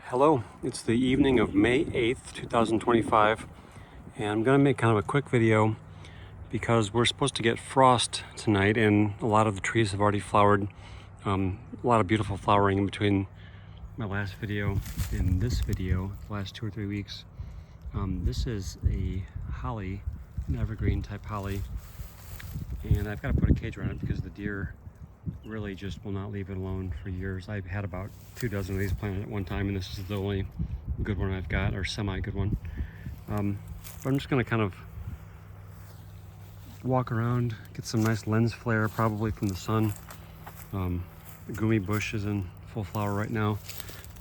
Hello, it's the evening of May 8th, 2025, and I'm going to make kind of a quick video because we're supposed to get frost tonight and a lot of the trees have already flowered. A lot of beautiful flowering in between my last video and this video, the last 2 or 3 weeks. This is a holly, an evergreen type holly, and I've got to put a cage around it because the deer really just will not leave it alone for years. I've had about 2 dozen of these planted at one time, and this is the only good one I've got, or semi-good one. But I'm just going to kind of walk around, get some nice lens flare, probably from the sun. The gumi bush is in full flower right now,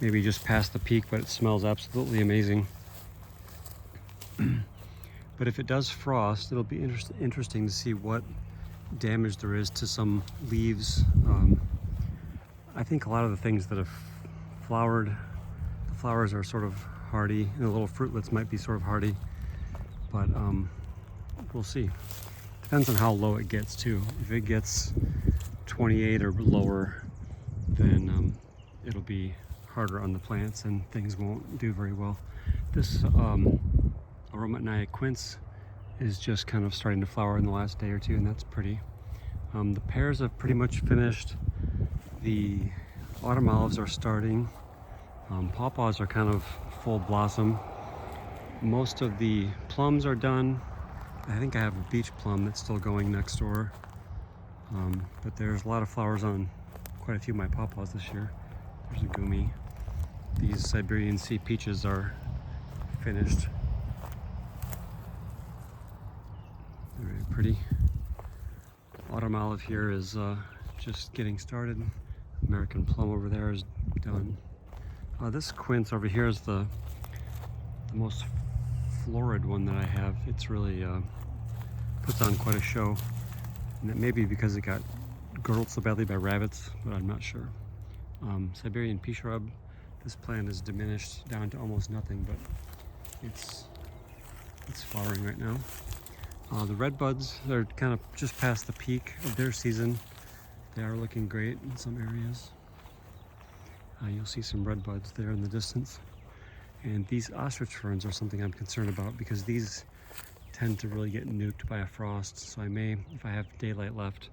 maybe just past the peak, but it smells absolutely amazing. But if it does frost, it'll be interesting to see what damage there is to some leaves. I think a lot of the things that have flowered, the flowers are sort of hardy, and the little fruitlets might be sort of hardy, but we'll see. Depends on how low it gets too. If it gets 28 or lower, then it'll be harder on the plants and things won't do very well. This aromatnia quince is just kind of starting to flower in the last day or two, and that's pretty. The pears have pretty much finished. The autumn olives are starting. Pawpaws are kind of full blossom. Most of the plums are done. I think I have a beach plum that's still going next door. But there's a lot of flowers on quite a few of my pawpaws this year. There's a gumi. These Siberian sea peaches are finished. Very pretty. Autumn olive here is just getting started. American plum over there is done. This quince over here is the most florid one that I have. It's really puts on quite a show, and it may be because it got girdled so badly by rabbits, but I'm not sure. Siberian pea shrub. This plant is diminished down to almost nothing, but it's flowering right now. The red buds, they're kind of just past the peak of their season. They are looking great in some areas. You'll see some red buds there in the distance. And these ostrich ferns are something I'm concerned about because these tend to really get nuked by a frost. So I may, if I have daylight left,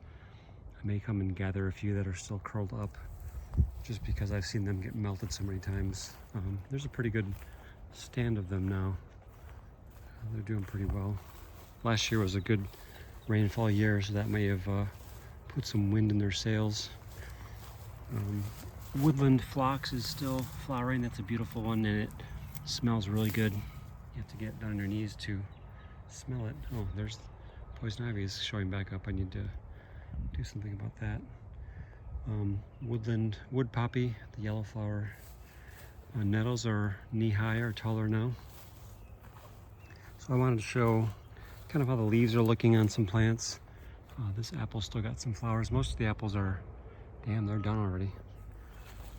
I may come and gather a few that are still curled up, just because I've seen them get melted so many times. There's a pretty good stand of them now. They're doing pretty well. Last year was a good rainfall year, so that may have put some wind in their sails. Woodland phlox is still flowering. That's a beautiful one, and it smells really good. You have to get down on your knees to smell it. Oh, there's poison ivy is showing back up. I need to do something about that. Woodland wood poppy, the yellow flower. Nettles are knee-high or taller now. So I wanted to show kind of how the leaves are looking on some plants. This apple still got some flowers. Most of the apples are, damn, they're done already.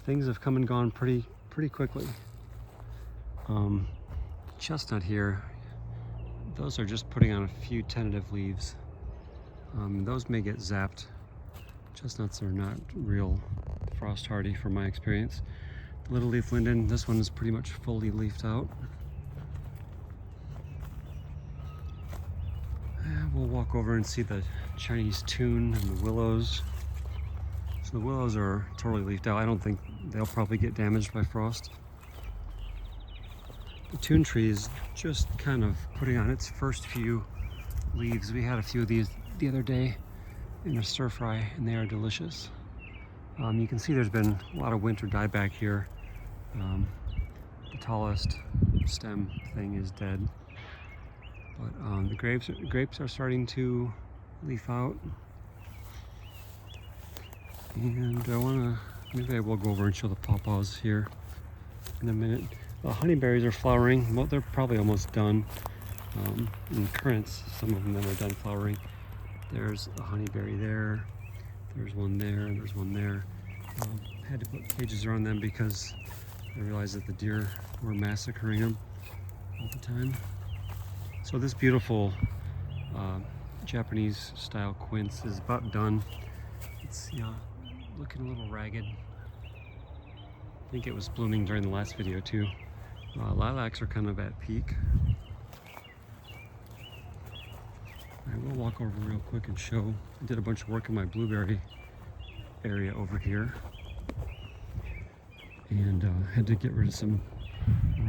Things have come and gone pretty quickly. Chestnut here, those are just putting on a few tentative leaves. Those may get zapped. Chestnuts are not real frost hardy from my experience. The little leaf linden, this one is pretty much fully leafed out. We'll walk over and see the Chinese tune and the willows. So the willows are totally leafed out. I don't think they'll probably get damaged by frost. The tune tree is just kind of putting on its first few leaves. We had a few of these the other day in a stir fry, and they are delicious. You can see there's been a lot of winter dieback here. The tallest stem thing is dead. But the grapes are starting to leaf out. And maybe I will go over and show the pawpaws here in a minute. The honeyberries are flowering. Well, they're probably almost done. In currants, some of them are done flowering. There's a honeyberry there. There's one there, and there's one there. Had to put cages around them because I realized that the deer were massacring them all the time. So this beautiful Japanese style quince is about done. It's looking a little ragged, think it was blooming during the last video too. Lilacs are kind of at peak. I will walk over real quick and show. I did a bunch of work in my blueberry area over here, and had to get rid of some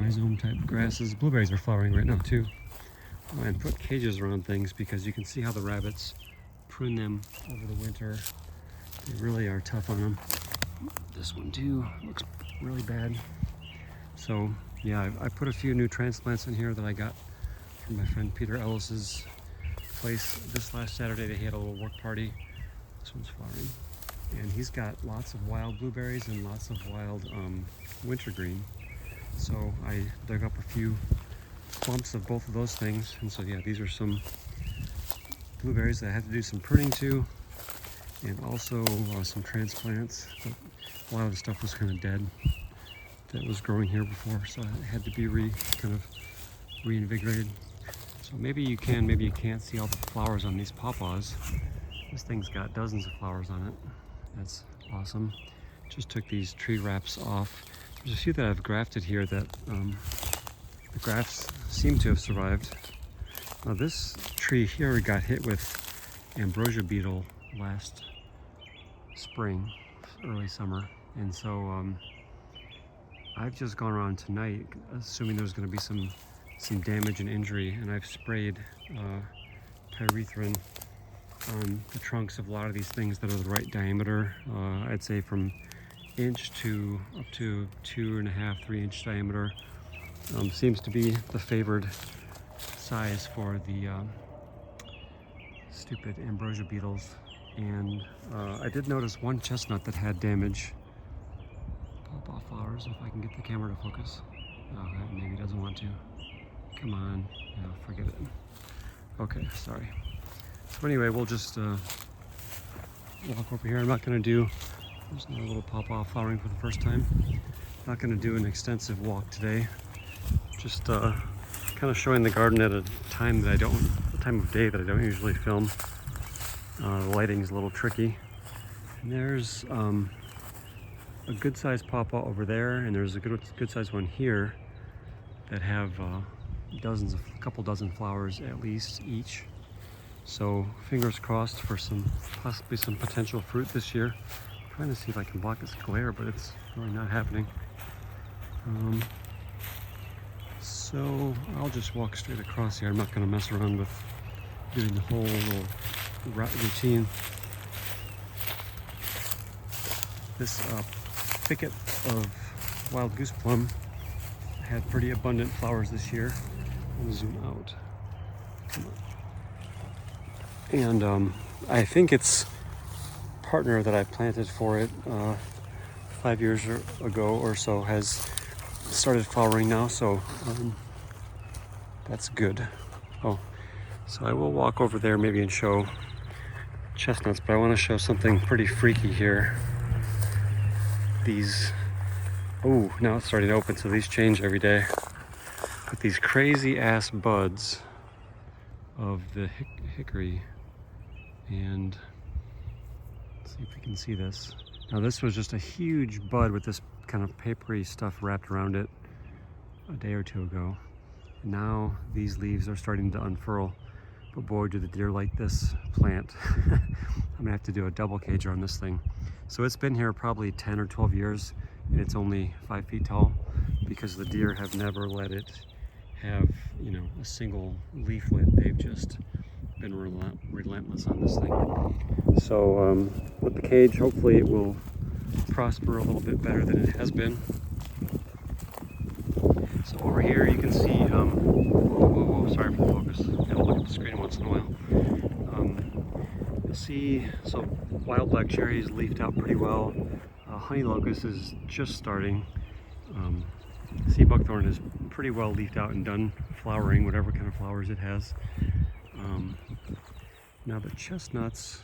rhizome type grasses. Blueberries are flowering right now too. And put cages around things because you can see how the rabbits prune them over the winter. They really are tough on them. This one too looks really bad. So yeah, I put a few new transplants in here that I got from my friend Peter Ellis's place this last Saturday. They had a little work party. This one's flowering. And he's got lots of wild blueberries and lots of wild wintergreen. So I dug up a few clumps of both of those things, and so yeah, these are some blueberries that I had to do some pruning to, and also some transplants. But a lot of the stuff was kind of dead that was growing here before, so it had to be reinvigorated. So maybe you can, maybe you can't see all the flowers on these pawpaws. This thing's got dozens of flowers on it. That's awesome. Just took these tree wraps off. There's a few that I've grafted here that the grafts seem to have survived. Now this tree here got hit with ambrosia beetle last spring, early summer, and so I've just gone around tonight assuming there's going to be some damage and injury, and I've sprayed pyrethrin on the trunks of a lot of these things that are the right diameter. I'd say from inch to up to 2.5, 3 inch diameter. Seems to be the favored size for the stupid ambrosia beetles. And I did notice one chestnut that had damage. Pawpaw flowers, if I can get the camera to focus. Oh, that maybe doesn't want to. Come on, no, forget it. Okay, sorry. So anyway, we'll just walk over here. I'm not gonna do, there's another little pawpaw flowering for the first time. Not gonna do an extensive walk today. Just kind of showing the garden at a time that a time of day that I don't usually film. The lighting's a little tricky. And there's a good sized pawpaw over there, and there's a good sized one here that have a couple dozen flowers at least each. So fingers crossed for possibly some potential fruit this year. I'm trying to see if I can block this glare, but it's really not happening. So I'll just walk straight across here. I'm not going to mess around with doing the whole little routine. This thicket of wild goose plum had pretty abundant flowers this year. I'll zoom out. Come on. And I think its partner that I planted for it 5 years ago or so has started flowering now, so that's good. Oh, so I will walk over there maybe and show chestnuts, but I want to show something pretty freaky here. These, oh, now it's starting to open, so these change every day. But these crazy ass buds of the hickory, and let's see if we can see this. Now this was just a huge bud with this kind of papery stuff wrapped around it a day or two ago. And now these leaves are starting to unfurl. But boy, do the deer like this plant. I'm gonna have to do a double cager on this thing. So it's been here probably 10 or 12 years, and it's only 5 feet tall because the deer have never let it have, you know, a single leaflet. They've just been relentless on this thing. So with the cage, hopefully it will prosper a little bit better than it has been. So over here you can see, whoa, sorry for the focus. Gotta look at the screen once in a while. You'll see, so wild black cherries leafed out pretty well. Honey locust is just starting. Sea buckthorn is pretty well leafed out and done flowering, whatever kind of flowers it has. Now the chestnuts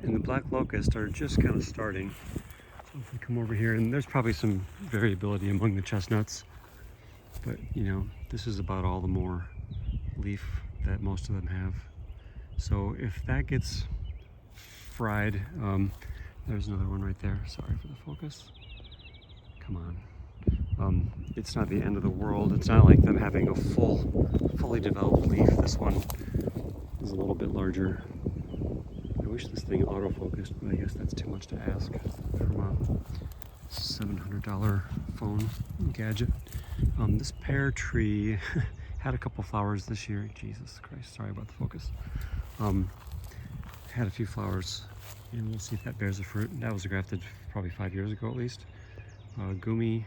and the black locust are just kind of starting. So if we come over here, and there's probably some variability among the chestnuts, but you know, this is about all the more leaf that most of them have. So if that gets fried, there's another one right there. Sorry for the focus. Come on. it's not the end of the world. It's not like them having a fully developed leaf. This one is a little bit larger. I wish this thing autofocused, but I guess that's too much to ask from a $700 phone gadget. This pear tree had a couple flowers this year. Jesus Christ, sorry about the focus. Had a few flowers, and we'll see if that bears a fruit. That was grafted probably 5 years ago at least. Gumi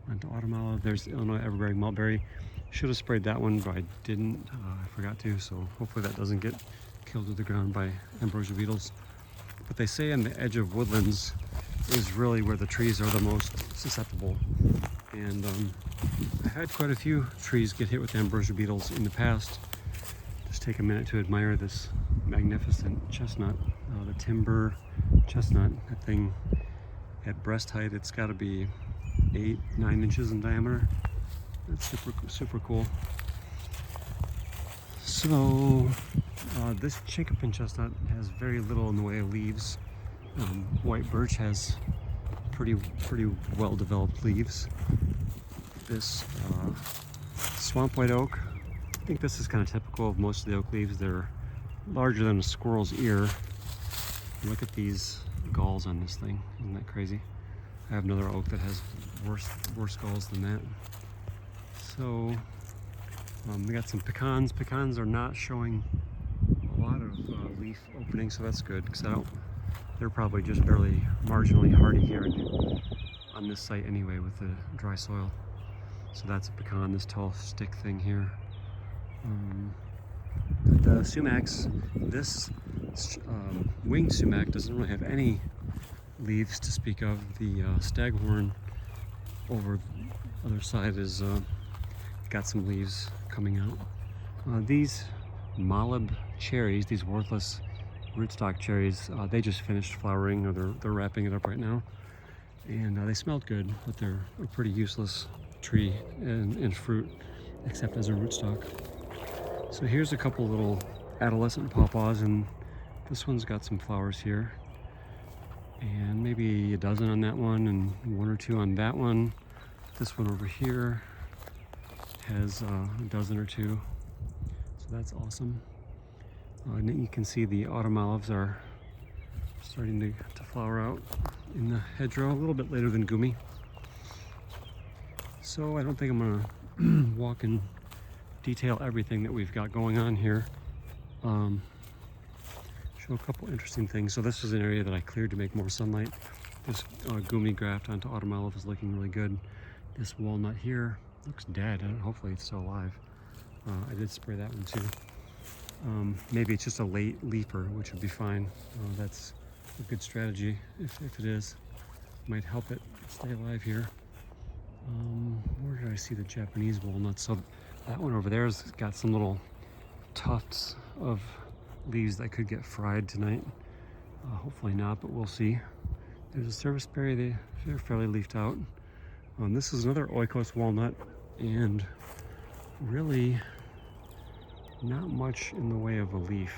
onto autumn olive. There's Illinois everbearing mulberry. Should have sprayed that one, but I didn't. I forgot to, so hopefully that doesn't get killed to the ground by ambrosia beetles. But they say on the edge of woodlands is really where the trees are the most susceptible. And I've had quite a few trees get hit with ambrosia beetles in the past. Just take a minute to admire this magnificent chestnut, the timber chestnut. That thing at breast height, it's got to be 8-9 inches in diameter. That's super cool. So this chinkapin chestnut has very little in the way of leaves. White birch has pretty well developed leaves. This swamp white oak, I think this is kind of typical of most of the oak leaves. They're larger than a squirrel's ear. Look at these galls on this thing. Isn't that crazy? I have another oak that has worse galls than that. So we got some pecans. Pecans are not showing a lot of leaf opening, so that's good, because they're probably just barely marginally hardy here on this site anyway with the dry soil. So that's a pecan, this tall stick thing here. The sumacs, this winged sumac doesn't really have any leaves to speak of. The staghorn over the other side is got some leaves coming out. These Malib cherries, these worthless rootstock cherries, they just finished flowering, or they're wrapping it up right now. And they smelled good, but they're a pretty useless tree and fruit, except as a rootstock. So here's a couple little adolescent pawpaws, and this one's got some flowers here. And maybe a dozen on that one, and 1 or 2 on that one. This one over here has a dozen or 2. So that's awesome. And you can see the autumn olives are starting to flower out in the hedgerow a little bit later than Gumi. So I don't think I'm gonna walk and detail everything that we've got going on here. Show a couple interesting things. So this is an area that I cleared to make more sunlight. This Gumi graft onto autumn olive is looking really good. This walnut here looks dead. Hopefully it's still alive. I did spray that one too. Maybe it's just a late leafer, which would be fine. That's a good strategy if it is. Might help it stay alive here. Where did I see the Japanese walnuts? So that one over there has got some little tufts of leaves that could get fried tonight. Hopefully not, but we'll see. There's a serviceberry, they're fairly leafed out. This is another oikos walnut, and really not much in the way of a leaf.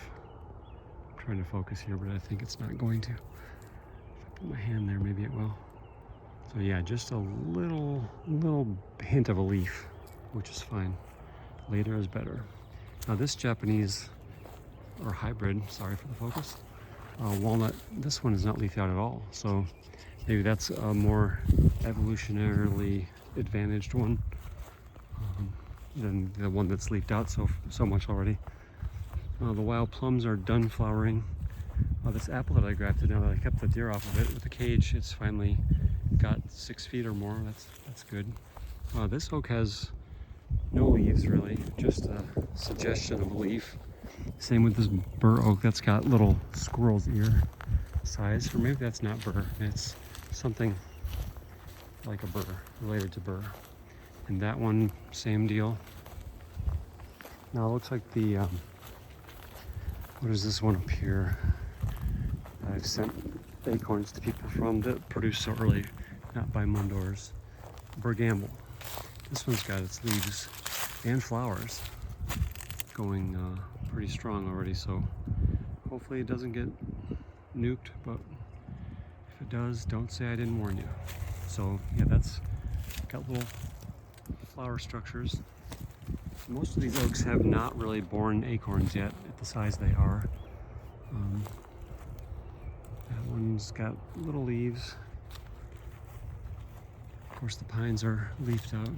I'm trying to focus here, but I think it's not going to. If I put my hand there, maybe it will. So yeah, just a little hint of a leaf, which is fine. Later is better. Now this Japanese, or hybrid, sorry for the focus, walnut, this one is not leafed out at all. So maybe that's a more evolutionarily advantaged one than the one that's leafed out so much already. The wild plums are done flowering. This apple that I grafted, now that I kept the deer off of it with the cage, it's finally got 6 feet or more. That's good. This oak has no leaves really, just a suggestion of a leaf. Same with this bur oak that's got little squirrel's ear size, or maybe that's not bur, it's something like a bur, related to bur. And that one, same deal. Now it looks like the, what is this one up here? I've sent acorns to people from that produce so early, not by Mundors. Bergamble. This one's got its leaves and flowers going pretty strong already, so hopefully it doesn't get nuked, but if it does, don't say I didn't warn you. So yeah, that's got little flower structures. Most of these oaks have not really borne acorns yet at the size they are. That one's got little leaves. Of course, the pines are leafed out.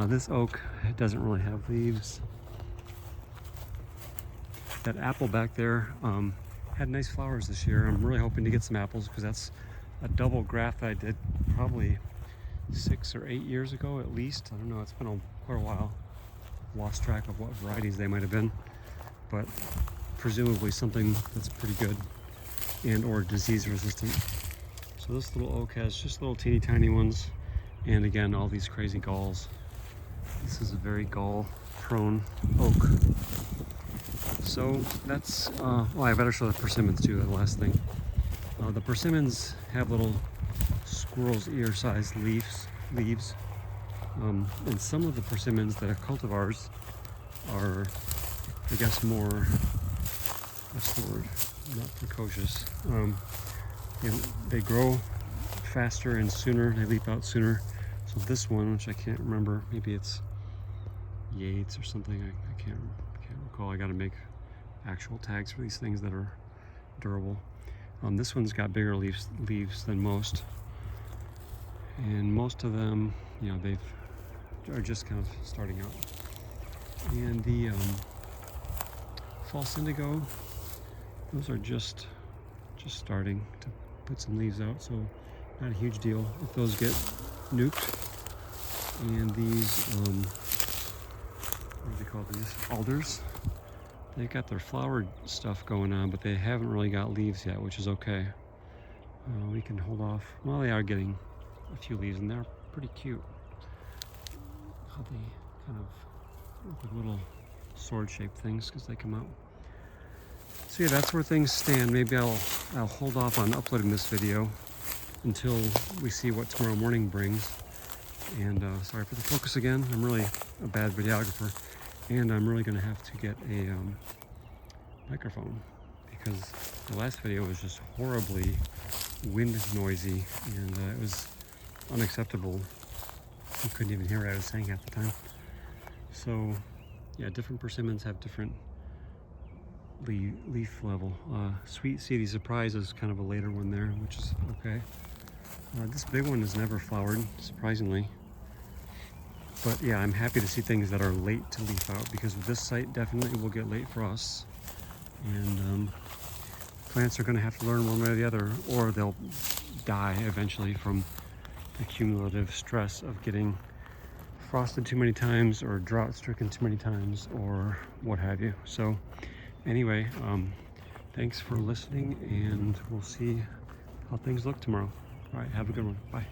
This oak doesn't really have leaves. That apple back there had nice flowers this year. I'm really hoping to get some apples because that's a double graft that I did probably 6 or 8 years ago at least. I don't know, it's been quite a while. Lost track of what varieties they might have been, but presumably something that's pretty good and or disease resistant. So this little oak has just little teeny tiny ones, and again all these crazy galls. This is a very gall prone oak. So that's, well, I better show the persimmons too, the last thing. The persimmons have little squirrel's ear sized leaves. And some of the persimmons that are cultivars are, I guess, more, what's the word, not precocious. They grow faster and sooner, they leap out sooner. So this one, which I can't remember, maybe it's Yates or something, I can't recall. I gotta make actual tags for these things that are durable. This one's got bigger leaves than most, and most of them, you know, are just kind of starting out. And the false indigo, those are just starting to put some leaves out, so not a huge deal if those get nuked. And these, what do they call these? Alders. They've got their flowered stuff going on, but they haven't really got leaves yet, which is okay. We can hold off. Well, they are getting a few leaves, and they're pretty cute. How they kind of look like little sword-shaped things because they come out. So yeah, that's where things stand. Maybe I'll hold off on uploading this video until we see what tomorrow morning brings. And sorry for the focus again. I'm really a bad videographer. And I'm really going to have to get a microphone because the last video was just horribly wind noisy, and it was unacceptable. You couldn't even hear what I was saying half the time. So yeah, different persimmons have different leaf level. Sweet Seedy Surprise is kind of a later one there, which is okay. This big one has never flowered, surprisingly. But yeah, I'm happy to see things that are late to leaf out, because this site definitely will get late frosts, and plants are going to have to learn one way or the other, or they'll die eventually from the cumulative stress of getting frosted too many times or drought stricken too many times or what have you. So anyway, thanks for listening, and we'll see how things look tomorrow. All right, have a good one. Bye.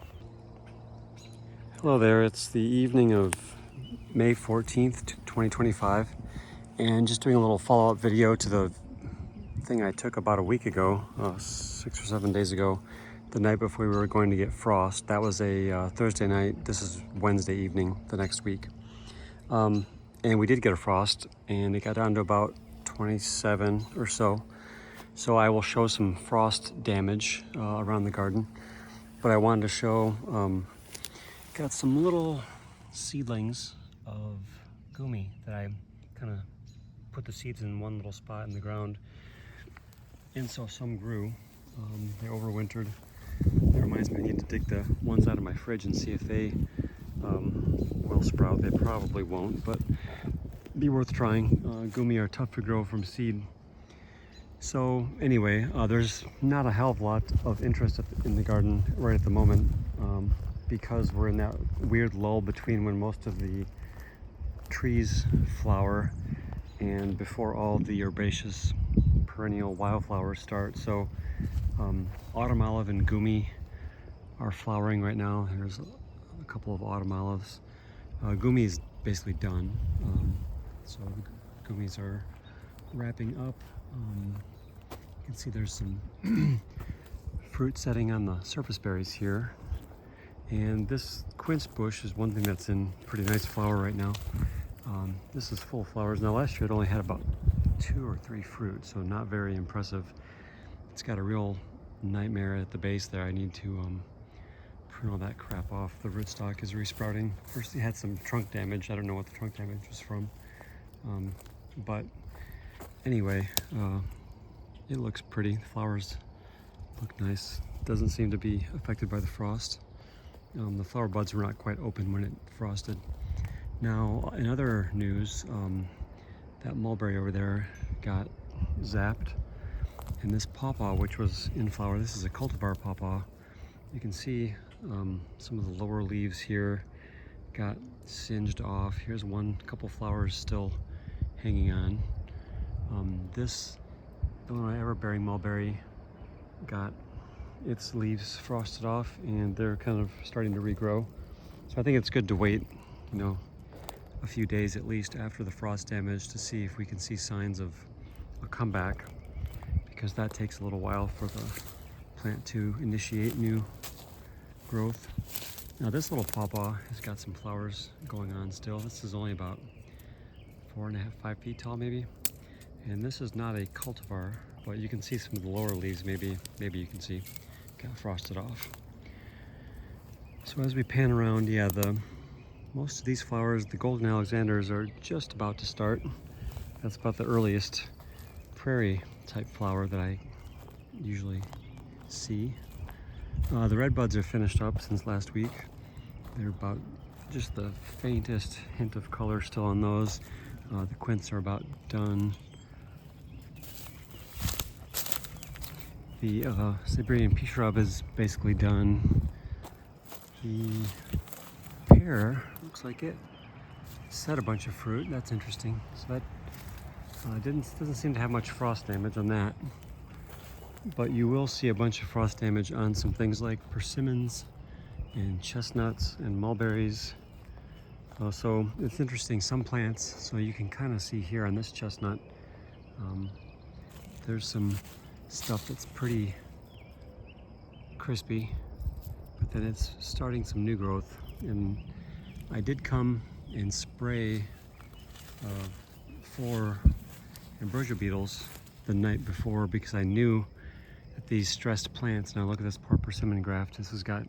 Hello there, it's the evening of May 14th, 2025, and just doing a little follow-up video to the thing I took about a week ago, 6 or 7 days ago, the night before we were going to get frost. That was a Thursday night. This is Wednesday evening the next week. And we did get a frost, and it got down to about 27 or so. So I will show some frost damage around the garden, but I wanted to show got some little seedlings of gumi that I kind of put the seeds in one little spot in the ground, and so some grew. They overwintered. That reminds me, I need to dig the ones out of my fridge and see if they will sprout. They probably won't, but be worth trying. Gumi are tough to grow from seed. So anyway, there's not a hell of a lot of interest in the garden right at the moment, because we're in that weird lull between when most of the trees flower and before all the herbaceous perennial wildflowers start. So autumn olive and gumi are flowering right now. Here's a couple of autumn olives. Gumi is basically done. So the gumis are wrapping up. You can see there's some fruit setting on the surface berries here. And this quince bush is one thing that's in pretty nice flower right now. This is full of flowers. Now last year it only had about 2 or 3 fruit, so not very impressive. It's got a real nightmare at the base there. I need to prune all that crap off. The rootstock is resprouting. First, it had some trunk damage. I don't know what the trunk damage was from. But anyway, it looks pretty. The flowers look nice. Doesn't seem to be affected by the frost. The flower buds were not quite open when it frosted. Now, in other news, that mulberry over there got zapped. And this pawpaw, which was in flower, this is a cultivar pawpaw. You can see some of the lower leaves here got singed off. Here's couple flowers still hanging on. This Illinois everbearing mulberry got its leaves frosted off, and they're kind of starting to regrow. So I think it's good to wait, a few days at least after the frost damage to see if we can see signs of a comeback, because that takes a little while for the plant to initiate new growth. Now this little pawpaw has got some flowers going on still. This is only about 4.5, 5 feet tall maybe. And this is not a cultivar, but you can see some of the lower leaves, maybe you can see, got frosted off. So as we pan around, yeah, most of these flowers, the golden alexanders, are just about to start. That's about the earliest prairie type flower that I usually see. The red buds are finished up since last week. They're about just the faintest hint of color still on those. The quints are about done. The Siberian pea shrub is basically done. The pear looks like it set a bunch of fruit. That's interesting. So that doesn't seem to have much frost damage on that. But you will see a bunch of frost damage on some things like persimmons and chestnuts and mulberries. So it's interesting, some plants, so you can kind of see here on this chestnut, there's some stuff that's pretty crispy, but then it's starting some new growth. And I did come and spray 4 ambrosia beetles the night before, because I knew that these stressed plants, now look at this poor persimmon graft, this has got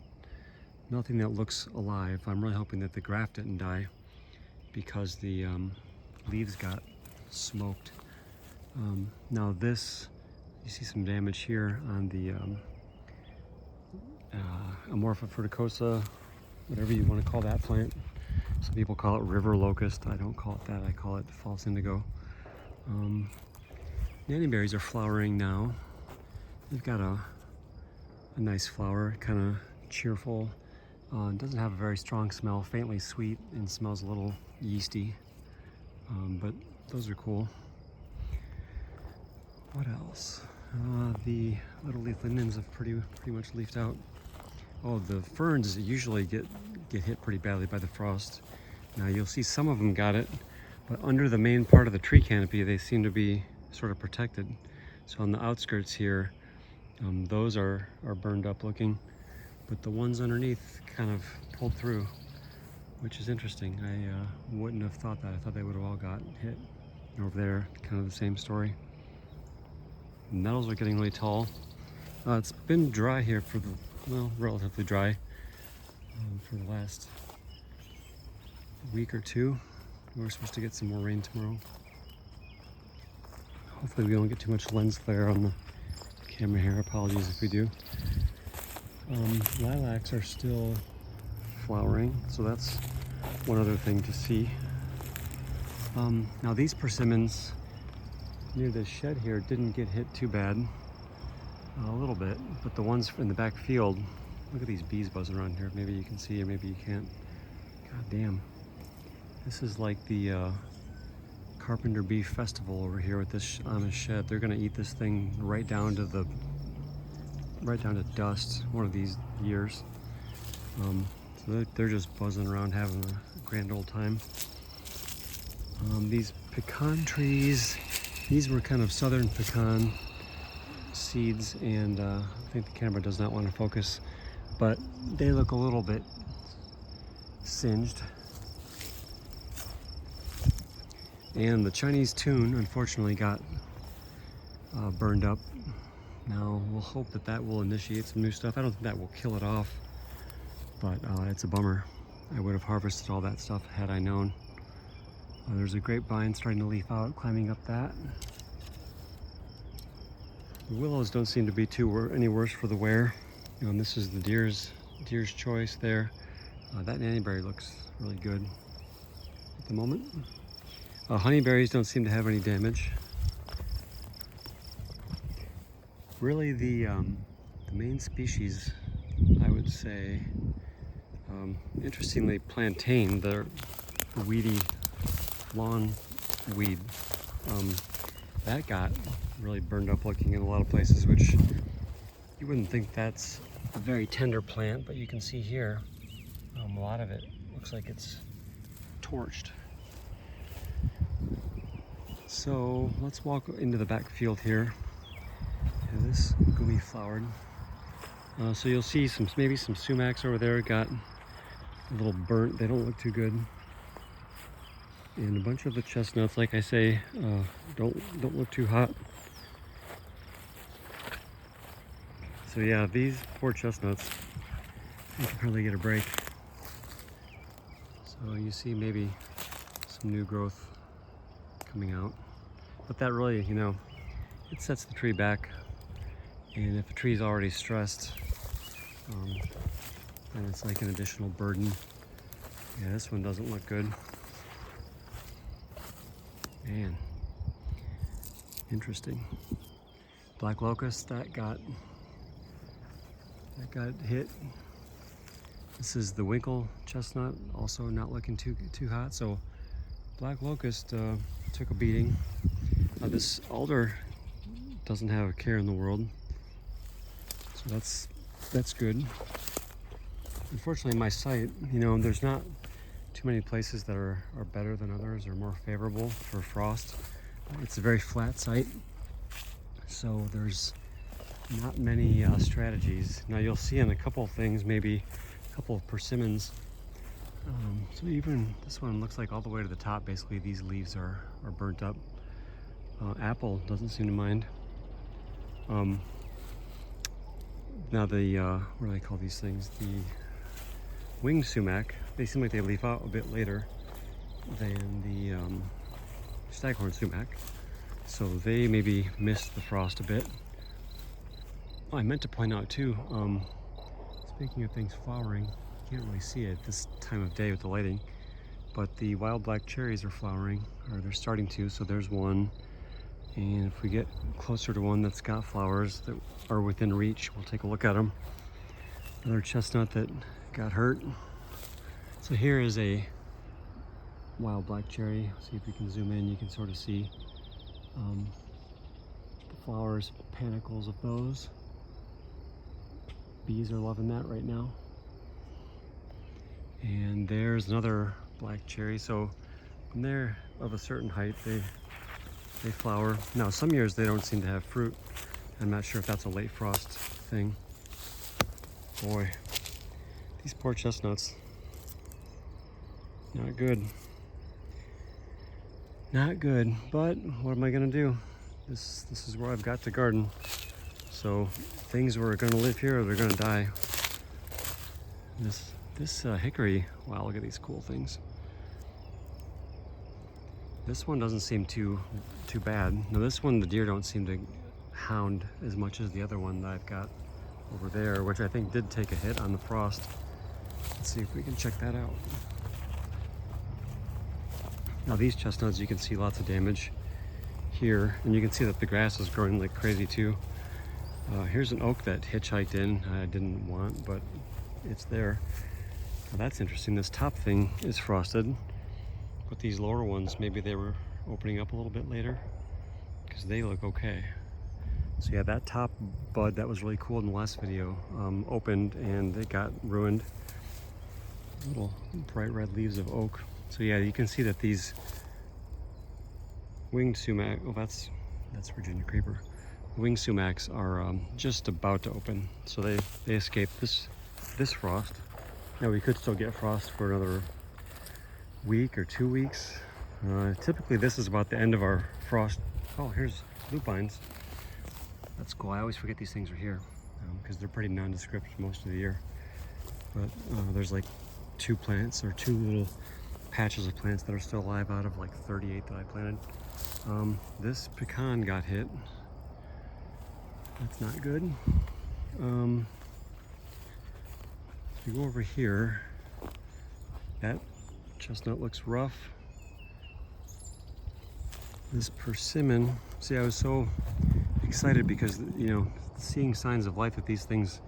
nothing that looks alive. I'm really hoping that the graft didn't die, because the leaves got smoked. Now this, you see some damage here on the Amorpha fruticosa, whatever you want to call that plant. Some people call it river locust. I don't call it that. I call it false indigo. Nannyberries are flowering now. They've got a nice flower, kind of cheerful. It doesn't have a very strong smell, faintly sweet, and smells a little yeasty. But those are cool. What else? The little leaf lindens have pretty much leafed out. Oh, the ferns usually get hit pretty badly by the frost. Now you'll see some of them got it, but under the main part of the tree canopy, they seem to be sort of protected. So on the outskirts here, those are burned up looking, but the ones underneath kind of pulled through, which is interesting. I wouldn't have thought that. I thought they would have all got hit. Over there, kind of the same story. The nettles are getting really tall. It's been dry here for relatively dry for the last week or two. We're supposed to get some more rain tomorrow. Hopefully we don't get too much lens flare on the camera here. Apologies if we do. Lilacs are still flowering, so that's one other thing to see. Now these persimmons near the shed here didn't get hit too bad, a little bit, but the ones in the back field, look at these bees buzzing around here. Maybe you can see, or maybe you can't. God damn. This is like the Carpenter Bee Festival over here with this Amish shed. They're gonna eat this thing right down to dust one of these years. So they're just buzzing around having a grand old time. These pecan trees, these were kind of southern pecan seeds, and I think the camera does not want to focus, but they look a little bit singed. And the Chinese tune unfortunately got burned up. Now we'll hope that will initiate some new stuff. I don't think that will kill it off, but it's a bummer. I would have harvested all that stuff had I known. There's a grapevine starting to leaf out, climbing up that. The willows don't seem to be any worse for the wear. And this is the deer's choice there. That nannyberry looks really good at the moment. Honeyberries don't seem to have any damage. Really, the main species, I would say, interestingly, plantain, the weedy lawn weed, that got really burned up looking in a lot of places, which you wouldn't think that's a very tender plant, but you can see here a lot of it looks like it's torched. So let's walk into the back field here. Yeah, this gooey flowered. So you'll see maybe some sumacs over there got a little burnt. They don't look too good. And a bunch of the chestnuts, like I say, don't look too hot. So yeah, these poor chestnuts, they can hardly get a break. So you see maybe some new growth coming out. But that really, it sets the tree back. And if the tree's already stressed, then it's like an additional burden. Yeah, this one doesn't look good. Man, interesting. Black locust, that got hit. This is the winkle chestnut, also not looking too hot. So black locust took a beating. This alder doesn't have a care in the world, so that's good. Unfortunately, my site, there's not too many places that are better than others or more favorable for frost. It's a very flat site, so there's not many strategies. Now you'll see in a couple of things, maybe a couple of persimmons. So even this one looks like all the way to the top, basically these leaves are burnt up. Apple doesn't seem to mind. Now the, what do they call these things? The winged sumac, they seem like they leaf out a bit later than the staghorn sumac. So they maybe missed the frost a bit. Oh, I meant to point out too, speaking of things flowering, you can't really see it this time of day with the lighting, but the wild black cherries are flowering, or they're starting to, so there's one. And if we get closer to one that's got flowers that are within reach, we'll take a look at them. Another chestnut that got hurt. So here is a wild black cherry. See if we can zoom in, you can sort of see the flowers, panicles of those. Bees are loving that right now. And there's another black cherry. So when they're of a certain height, they flower. Now some years they don't seem to have fruit. I'm not sure if that's a late frost thing. Boy, these poor chestnuts. Not good. Not good, but what am I gonna do? This is where I've got to garden. So things were gonna live here or they're gonna die. This hickory, wow, look at these cool things. This one doesn't seem too bad. Now this one, the deer don't seem to hound as much as the other one that I've got over there, which I think did take a hit on the frost. Let's see if we can check that out. Now these chestnuts, you can see lots of damage here, and you can see that the grass is growing like crazy too. Here's an oak that hitchhiked in. I didn't want, but it's there. Now that's interesting. This top thing is frosted. But these lower ones, maybe they were opening up a little bit later because they look okay. So yeah, that top bud that was really cool in the last video opened and it got ruined. Little bright red leaves of oak. So yeah, you can see that these winged sumac, oh that's Virginia creeper. Winged sumacs are just about to open. So they escaped this frost. Now we could still get frost for another week or 2 weeks. Typically this is about the end of our frost. Oh, here's lupines. That's cool. I always forget these things are here because they're pretty nondescript most of the year. but there's like 2 plants or 2 little patches of plants that are still alive out of like 38 that I planted. This pecan got hit. That's not good. If you go over here, that chestnut looks rough. This persimmon, see, I was so excited because, you know, seeing signs of life that these things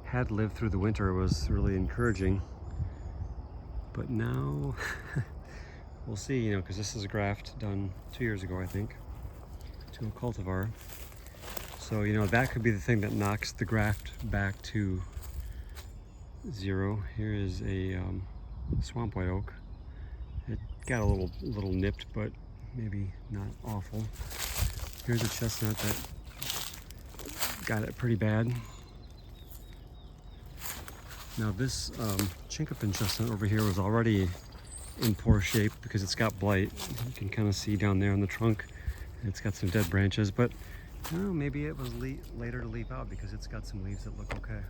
had lived through the winter was really encouraging. But now, we'll see, you know, because this is a graft done 2 years ago, I think, to a cultivar. So, you know, that could be the thing that knocks the graft back to 0. Here is a swamp white oak. It got a little nipped, but maybe not awful. Here's a chestnut that got it pretty bad. Now this chinkapin chestnut over here was already in poor shape because it's got blight. You can kind of see down there on the trunk. It's got some dead branches, but maybe it was later to leaf out because it's got some leaves that look okay.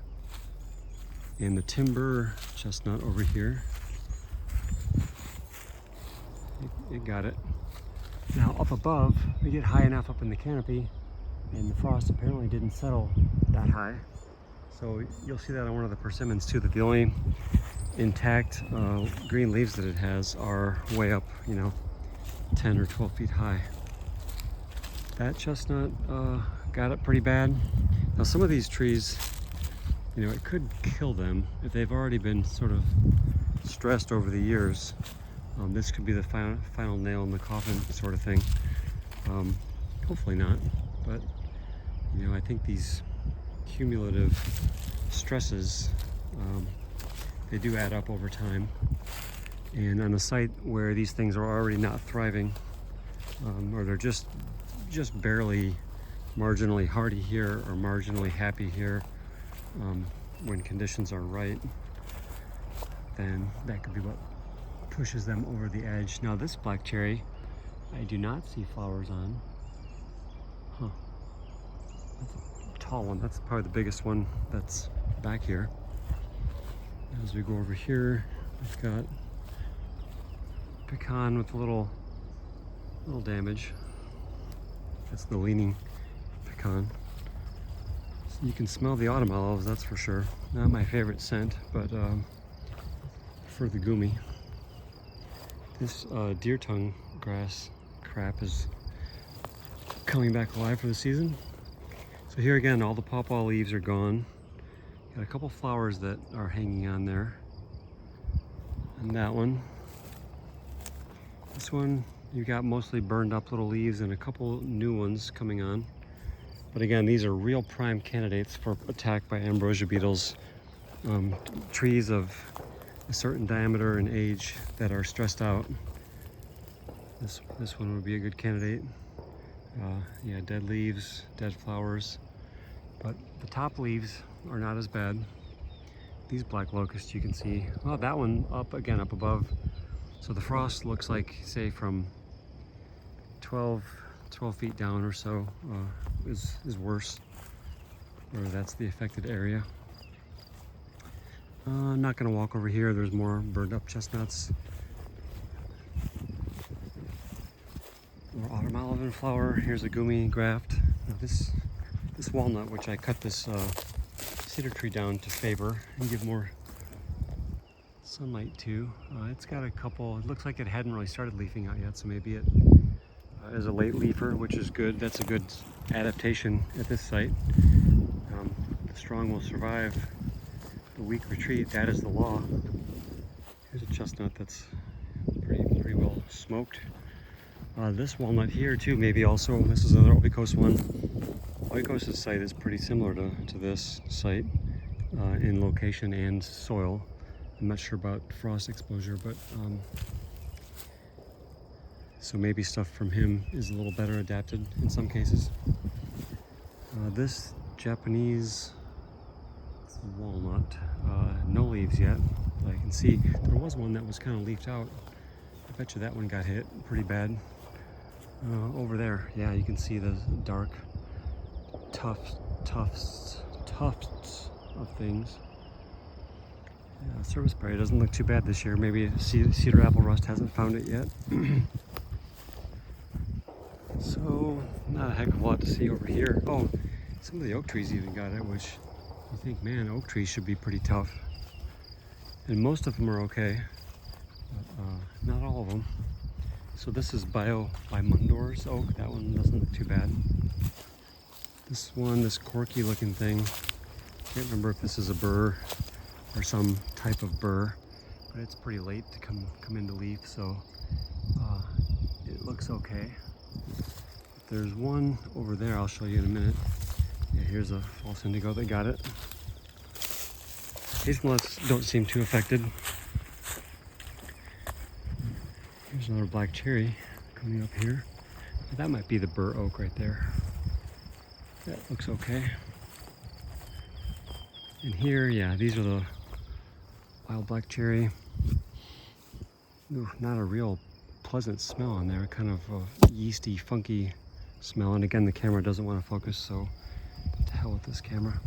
And the timber chestnut over here, it got it. Now up above, we get high enough up in the canopy, and the frost apparently didn't settle that high. So you'll see that on one of the persimmons too, that the only intact green leaves that it has are way up, you know, 10 or 12 feet high. That chestnut got it pretty bad. Now some of these trees, you know, it could kill them if they've already been sort of stressed over the years. This could be the final nail in the coffin sort of thing. Hopefully not, but you know, I think these cumulative stresses, they do add up over time. And on a site where these things are already not thriving, or they're just barely marginally hardy here or marginally happy here, when conditions are right, then that could be what pushes them over the edge. Now this black cherry, I do not see flowers on. Huh. That's a tall one. That's probably the biggest one that's back here. As we go over here, we've got pecan with a little damage. That's the leaning pecan. So you can smell the autumn olives, that's for sure. Not my favorite scent, but for the gumi. This deer tongue grass crap is coming back alive for the season. So here again, all the pawpaw leaves are gone. Got a couple flowers that are hanging on there. And that one. This one, you got mostly burned up little leaves and a couple new ones coming on. But again, these are real prime candidates for attack by ambrosia beetles. Trees of a certain diameter and age that are stressed out. This one would be a good candidate. Yeah, dead leaves, dead flowers. But the top leaves are not as bad. These black locusts you can see. Well, that one up above. So the frost looks like, say, from 12 feet down or so is worse. Or that's the affected area. I'm not gonna walk over here. There's more burned up chestnuts. More autumn olive in flower. Here's a gumi graft. Now this walnut, which I cut this cedar tree down to favor and give more sunlight to. It's got a couple. It looks like it hadn't really started leafing out yet, so maybe it is a late leafer, which is good. That's a good adaptation at this site. The strong will survive. The weak retreat, that is the law. Here's a chestnut that's pretty well smoked. This walnut here too, maybe also, this is another oikos one. Oikos' site is pretty similar to this site in location and soil. I'm not sure about frost exposure, but so maybe stuff from him is a little better adapted in some cases. This Japanese walnut, no leaves yet. I can see there was one that was kind of leafed out. I bet you that one got hit pretty bad. Over there, yeah, you can see the dark tufts of things. Yeah, serviceberry doesn't look too bad this year. Maybe cedar apple rust hasn't found it yet. So, not a heck of a lot to see over here. Oh, some of the oak trees even got it, which you think, man, oak trees should be pretty tough. And most of them are okay, but not all of them. So this is by Mundor's oak. That one doesn't look too bad. This one, this corky looking thing, can't remember if this is a burr or some type of burr, but it's pretty late to come into leaf, so it looks okay. There's one over there I'll show you in a minute. Yeah, here's a false indigo that got it. Hazelnuts don't seem too affected. Here's another black cherry coming up here. That might be the burr oak right there. That looks okay. And here, yeah, these are the wild black cherry. Ooh, not a real pleasant smell on there, kind of a yeasty, funky smell. And again, the camera doesn't want to focus, so to hell with this camera.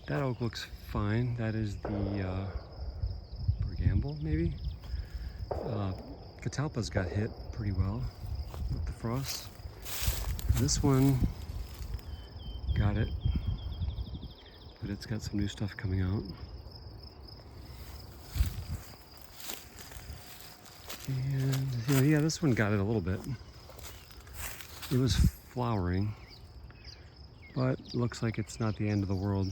That oak looks fine. That is the Bergamble, maybe? Catalpa's got hit pretty well with the frost. This one got it, but it's got some new stuff coming out. And yeah, this one got it a little bit. It was flowering, but looks like it's not the end of the world.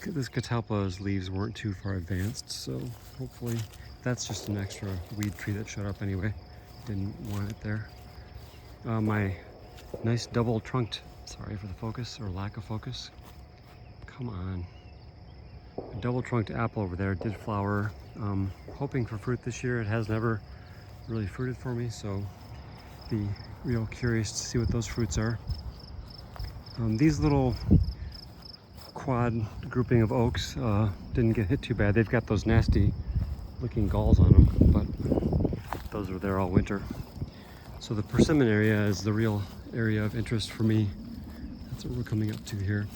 This catalpa's leaves weren't too far advanced, so hopefully that's just an extra weed tree that showed up anyway. Didn't want it there. My nice double trunked, sorry for the focus or lack of focus. Come on. A double trunked apple over there did flower. Hoping for fruit this year. It has never really fruited for me, so be real curious to see what those fruits are. These little quad grouping of oaks didn't get hit too bad. They've got those nasty looking galls on them, but those are there all winter. So the persimmon area is the real area of interest for me. That's what we're coming up to here.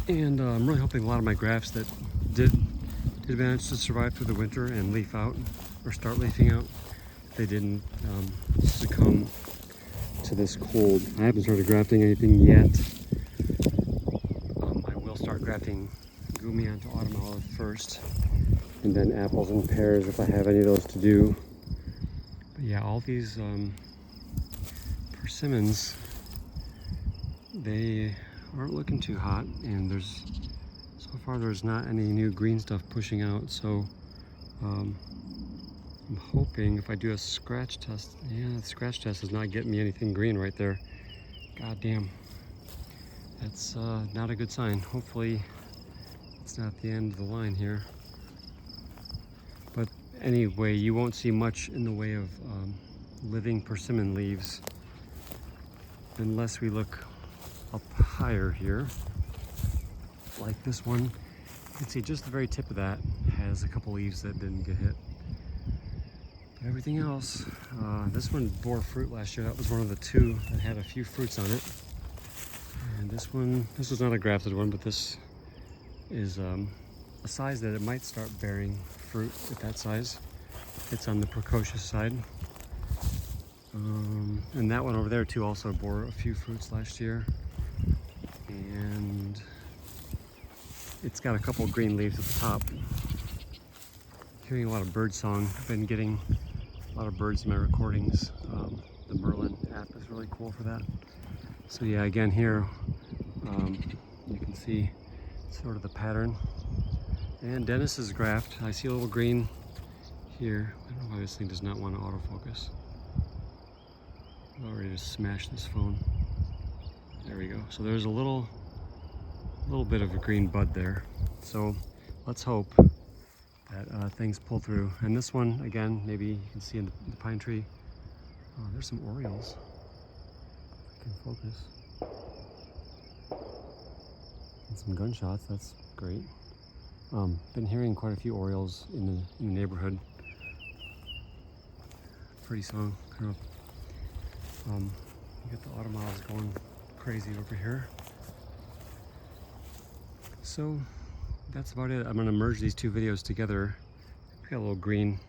And I'm really hoping a lot of my grafts that did manage to survive through the winter and leaf out or start leafing out, they didn't succumb to this cold. I haven't started grafting anything yet. I will start grafting gumi onto autumn olive first, and then apples and pears if I have any of those to do. But yeah, all these persimmons, they aren't looking too hot, and so far there's not any new green stuff pushing out, so I'm hoping if I do a scratch test, yeah, the scratch test is not getting me anything green right there. God damn. That's not a good sign. Hopefully it's not the end of the line here. But anyway, you won't see much in the way of living persimmon leaves unless we look up higher here. Like this one, you can see just the very tip of that has a couple leaves that didn't get hit. But everything else, this one bore fruit last year. That was one of the two that had a few fruits on it. And this one, this was not a grafted one, but this is a size that it might start bearing fruit at that size. It's on the precocious side. And that one over there too also bore a few fruits last year. And it's got a couple green leaves at the top. Hearing a lot of bird song. I've been getting a lot of birds in my recordings. The Merlin app is really cool for that. So yeah, again here, you can see sort of the pattern. And Dennis's graft, I see a little green here. I don't know why this thing does not want to autofocus. I'm already just smashed this phone. There we go. So there's a little bit of a green bud there. So let's hope that things pull through. And this one, again, maybe you can see in the pine tree. Oh, there's some orioles. If I can focus. And some gunshots, that's great. Been hearing quite a few orioles in the neighborhood. Pretty song. You get the autumn olives going crazy over here. So that's about it. I'm gonna merge these two videos together. We got a little green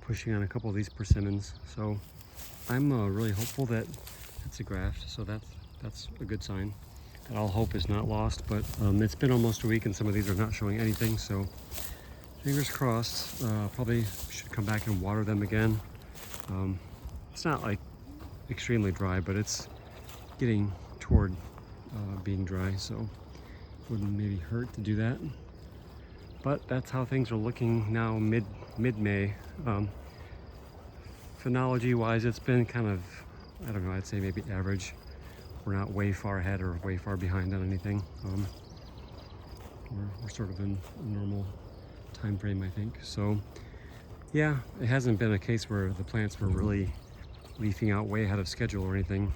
pushing on a couple of these persimmons. So I'm really hopeful that it's a graft. So that's a good sign. That all hope is not lost, but it's been almost a week and some of these are not showing anything. So fingers crossed. Probably should come back and water them again. It's not like extremely dry, but it's getting toward being dry, so wouldn't maybe hurt to do that. But that's how things are looking now, mid-May. Phenology wise, it's been kind of, I don't know, I'd say maybe average. We're not way far ahead or way far behind on anything. We're sort of in a normal time frame, I think. So yeah, it hasn't been a case where the plants were really leafing out way ahead of schedule or anything.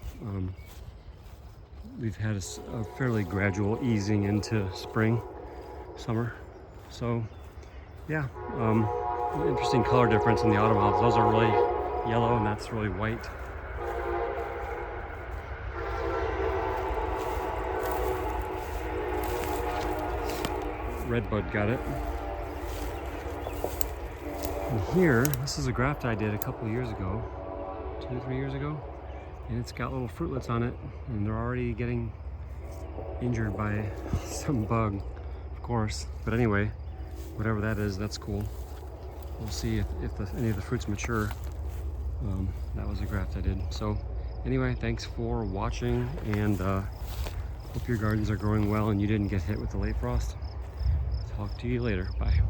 We've had a fairly gradual easing into spring, summer. So yeah, interesting color difference in the autumn olives. Those are really yellow and that's really white. Redbud got it. And here, this is a graft I did a couple years ago, 2 or 3 years ago, and it's got little fruitlets on it, and they're already getting injured by some bug, of course. But anyway, whatever that is, that's cool. We'll see if any of the fruits mature. That was a graft I did. So anyway, thanks for watching, and hope your gardens are growing well and you didn't get hit with the late frost. Talk to you later. Bye.